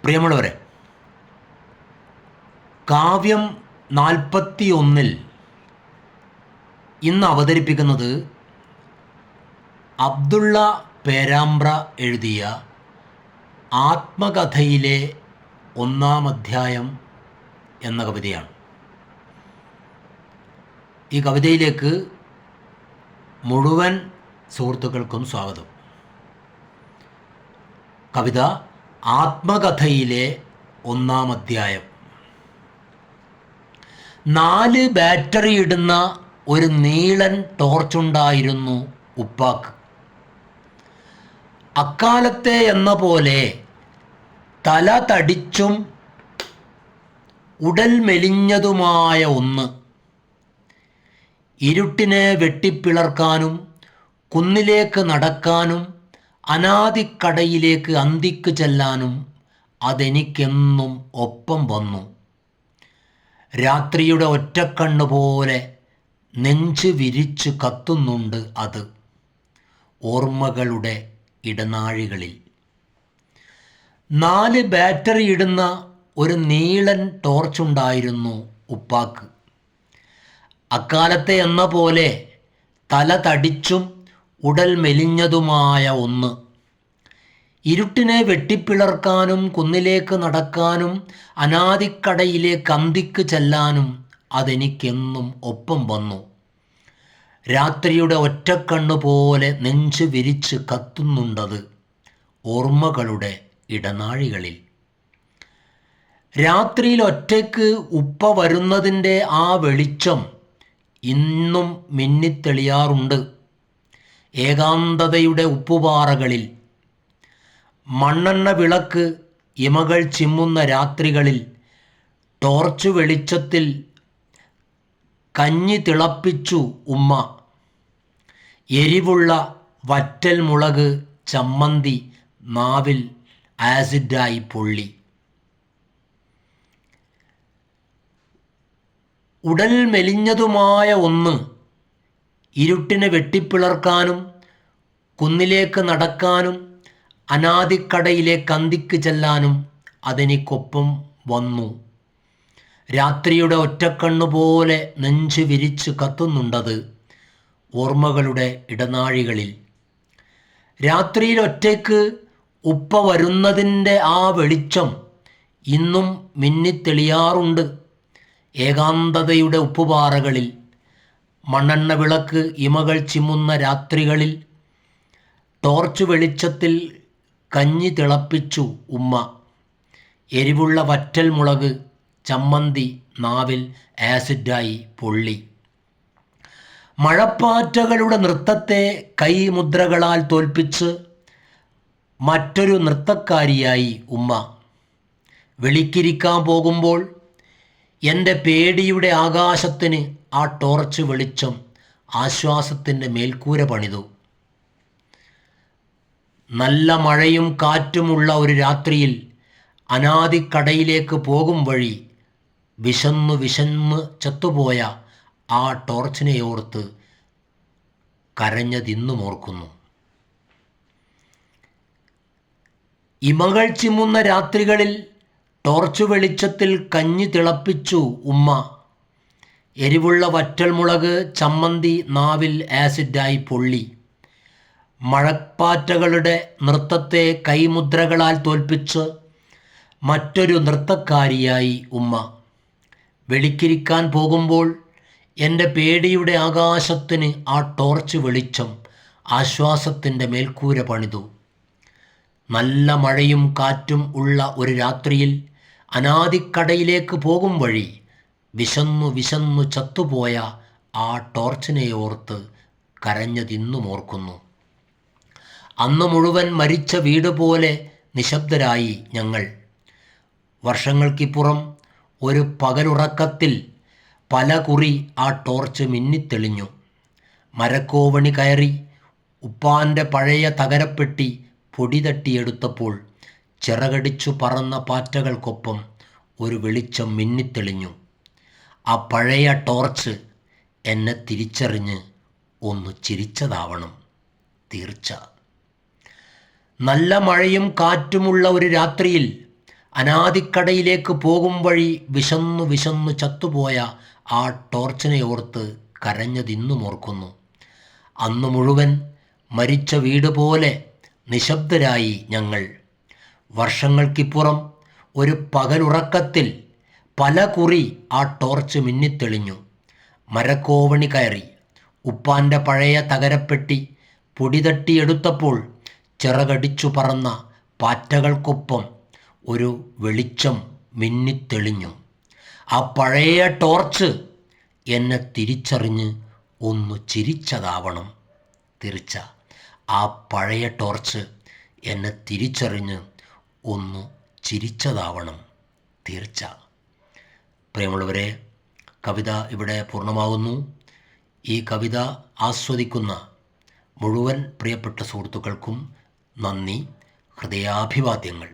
പ്രിയമുള്ളവരെ, കാവ്യം 41 ഇന്ന് അവതരിപ്പിക്കുന്നത് അബ്ദുള്ള പേരാമ്പ്ര എഴുതിയ ആത്മകഥയിലെ 1-ാം അധ്യായം എന്ന കവിതയാണ്. ഈ കവിതയിലേക്ക് മുഴുവൻ സുഹൃത്തുക്കൾക്കും സ്വാഗതം. കവിത ആത്മകഥയിലെ 1-ാം അധ്യായം. 4 ബാറ്ററി ഇടുന്ന ഒരു നീളൻ ടോർച്ചുണ്ടായിരുന്നു ഉപ്പാക്ക്. അക്കാലത്തെ എന്ന പോലെ തല തടിച്ചും ഉടൽ മെലിഞ്ഞതുമായ ഒന്ന്. ഇരുട്ടിനെ വെട്ടിപ്പിളർക്കാനും കുന്നിലേക്ക് നടക്കാനും അനാദിക്കടയിലേക്ക് അന്തിക്ക് ചെല്ലാനും അതെനിക്കെന്നും ഒപ്പം വന്നു. രാത്രിയുടെ ഒറ്റക്കണ്ണ് പോലെ നെഞ്ച് വിരിച്ച് കത്തുന്നുണ്ട് അത് ഓർമ്മകളുടെ ഇടനാഴികളിൽ. 4 ബാറ്ററി ഇടുന്ന ഒരു നീളൻ ടോർച്ചുണ്ടായിരുന്നു ഉപ്പാക്ക്. അക്കാലത്തെ എന്ന പോലെ തല തടിച്ചും ഉടൽ മെലിഞ്ഞതുമായ ഒന്ന്. ഇരുട്ടിനെ വെട്ടിപ്പിളർക്കാനും കുന്നിലേക്ക് നടക്കാനും അനാദിക്കടയിലേക്ക് അന്തിക്ക് ചെല്ലാനും അതെനിക്കെന്നും ഒപ്പം വന്നു. രാത്രിയുടെ ഒറ്റക്കണ്ണ് പോലെ നെഞ്ച് വിരിച്ച് കത്തുന്നുണ്ടത് ഓർമ്മകളുടെ ഇടനാഴികളിൽ. രാത്രിയിൽ ഒറ്റയ്ക്ക് ഉപ്പ വരുന്നതിൻ്റെ ആ വെളിച്ചം ഇന്നും മിന്നിത്തെളിയാറുണ്ട് ഏകാന്തതയുടെ ഉപ്പുപാറകളിൽ. മണ്ണെണ്ണ വിളക്ക് ഇമകൾ ചിമ്മുന്ന രാത്രികളിൽ ടോർച്ച് വെളിച്ചത്തിൽ കഞ്ഞി തിളപ്പിച്ചു ഉമ്മ. എരിവുള്ള വറ്റൽ മുളക് ചമ്മന്തി നാവിൽ ആസിഡായി പൊള്ളി. ഉടൽ മെലിഞ്ഞതുമായ ഒന്ന്. ഇരുട്ടിനെ വെട്ടിപ്പിളർക്കാനും കുന്നിലേക്ക് നടക്കാനും അനാദിക്കടയിലേക്ക് അന്തിക്ക് ചെല്ലാനും അതെനിക്കൊപ്പം വന്നു. രാത്രിയുടെ ഒറ്റക്കണ്ണു പോലെ നെഞ്ച് വിരിച്ച് കത്തുന്നുണ്ടത് ഓർമ്മകളുടെ ഇടനാഴികളിൽ. രാത്രിയിൽ ഒറ്റയ്ക്ക് ഉപ്പ വരുന്നതിൻ്റെ ആ വെളിച്ചം ഇന്നും മിന്നിത്തെളിയാറുണ്ട് ഏകാന്തതയുടെ ഉപ്പുപാറകളിൽ. മണ്ണെണ്ണ വിളക്ക് ഇമകൾ ചിമ്മുന്ന രാത്രികളിൽ ടോർച്ച് വെളിച്ചത്തിൽ കഞ്ഞി തിളപ്പിച്ചു ഉമ്മ. എരിവുള്ള വറ്റൽ മുളക് ചമ്മന്തി നാവിൽ ആസിഡായി പൊള്ളി. മഴപ്പാറ്റകളുടെ നൃത്തത്തെ കൈമുദ്രകളാൽ തോൽപ്പിച്ച് മറ്റൊരു നൃത്തക്കാരിയായി ഉമ്മ. വെളിക്കിരിക്കാൻ പോകുമ്പോൾ എൻ്റെ പേടിയുടെ ആകാശത്തിന് ആ ടോർച്ച് വെളിച്ചം ആശ്വാസത്തിൻ്റെ മേൽക്കൂര പണിതു. നല്ല മഴയും കാറ്റുമുള്ള ഒരു രാത്രിയിൽ അനാദിക്കടയിലേക്ക് പോകും വഴി വിശന്ന് ചത്തുപോയ ആ ടോർച്ചിനെ ഓർത്ത് കരഞ്ഞതിന്നും ഓർക്കുന്നു. ഇമകൾ ചിമ്മുന്ന രാത്രികളിൽ ടോർച്ച് വെളിച്ചത്തിൽ കഞ്ഞി തിളപ്പിച്ചു ഉമ്മ. എരിവുള്ള വറ്റൽ മുളക് ചമ്മന്തി നാവിൽ ആസിഡായി പൊള്ളി. മഴപ്പാറ്റകളുടെ നൃത്തത്തെ കൈമുദ്രകളാൽ തോൽപ്പിച്ച് മറ്റൊരു നൃത്തക്കാരിയായി ഉമ്മ. വെളിക്കിരിക്കാൻ പോകുമ്പോൾ എൻ്റെ പേടിയുടെ ആകാശത്തിന് ആ ടോർച്ച് വെളിച്ചം ആശ്വാസത്തിൻ്റെ മേൽക്കൂര പണിതു. നല്ല മഴയും കാറ്റും ഉള്ള ഒരു രാത്രിയിൽ അനാദിക്കടയിലേക്ക് പോകും വഴി വിശന്നു ചത്തുപോയ ആ ടോർച്ചിനെ ഓർത്ത് കരഞ്ഞതിന്നും ഓർക്കുന്നു. അന്ന് മുഴുവൻ മരിച്ച വീട് പോലെ നിശബ്ദരായി ഞങ്ങൾ. വർഷങ്ങൾക്കിപ്പുറം ഒരു പകലുറക്കത്തിൽ പല കുറി ആ ടോർച്ച് മിന്നിത്തെളിഞ്ഞു. മരക്കോവണി കയറി ഉപ്പാൻ്റെ പഴയ തകരപ്പെട്ടി പൊടി തട്ടിയെടുത്തപ്പോൾ ചിറകടിച്ചു പറന്ന പാറ്റകൾക്കൊപ്പം ഒരു വെളിച്ചം മിന്നിത്തെളിഞ്ഞു. ആ പഴയ ടോർച്ച് എന്നെ തിരിച്ചറിഞ്ഞ് ഒന്ന് ചിരിച്ചതാവണം തീർച്ച. നല്ല മഴയും കാറ്റുമുള്ള ഒരു രാത്രിയിൽ അനാദിക്കടയിലേക്ക് പോകും വഴി വിശന്നു വിശന്നു ചത്തുപോയ ആ ടോർച്ചിനെ ഓർത്ത് കരഞ്ഞതിന്നും ഓർക്കുന്നു. അന്നു മുഴുവൻ മരിച്ച വീട് പോലെ നിശബ്ദരായി ഞങ്ങൾ. വർഷങ്ങൾക്കിപ്പുറം ഒരു പകലുറക്കത്തിൽ പല കുറി ആ ടോർച്ച് മിന്നിത്തെളിഞ്ഞു. മരക്കോവണി കയറി ഉപ്പാൻ്റെ പഴയ തകരപ്പെട്ടി പൊടി തട്ടിയെടുത്തപ്പോൾ ചിറകടിച്ചു പറന്ന പാറ്റകൾക്കൊപ്പം ഒരു വെളിച്ചം മിന്നിത്തെളിഞ്ഞു. ആ പഴയ ടോർച്ച് എന്നെ തിരിച്ചറിഞ്ഞ് ഒന്ന് ചിരിച്ചതാവണം. തീർച്ച, ആ പഴയ ടോർച്ച് എന്നെ തിരിച്ചറിഞ്ഞ് ഒന്ന് ചിരിച്ചതാവണം. തീർച്ച. പ്രിയമുള്ളവരെ, കവിത ഇവിടെ പൂർണ്ണമാകുന്നു. ഈ കവിത ആസ്വദിക്കുന്ന മുഴുവൻ പ്രിയപ്പെട്ട സുഹൃത്തുക്കൾക്കും നന്ദി, ഹൃദയാഭിവാദ്യങ്ങൾ.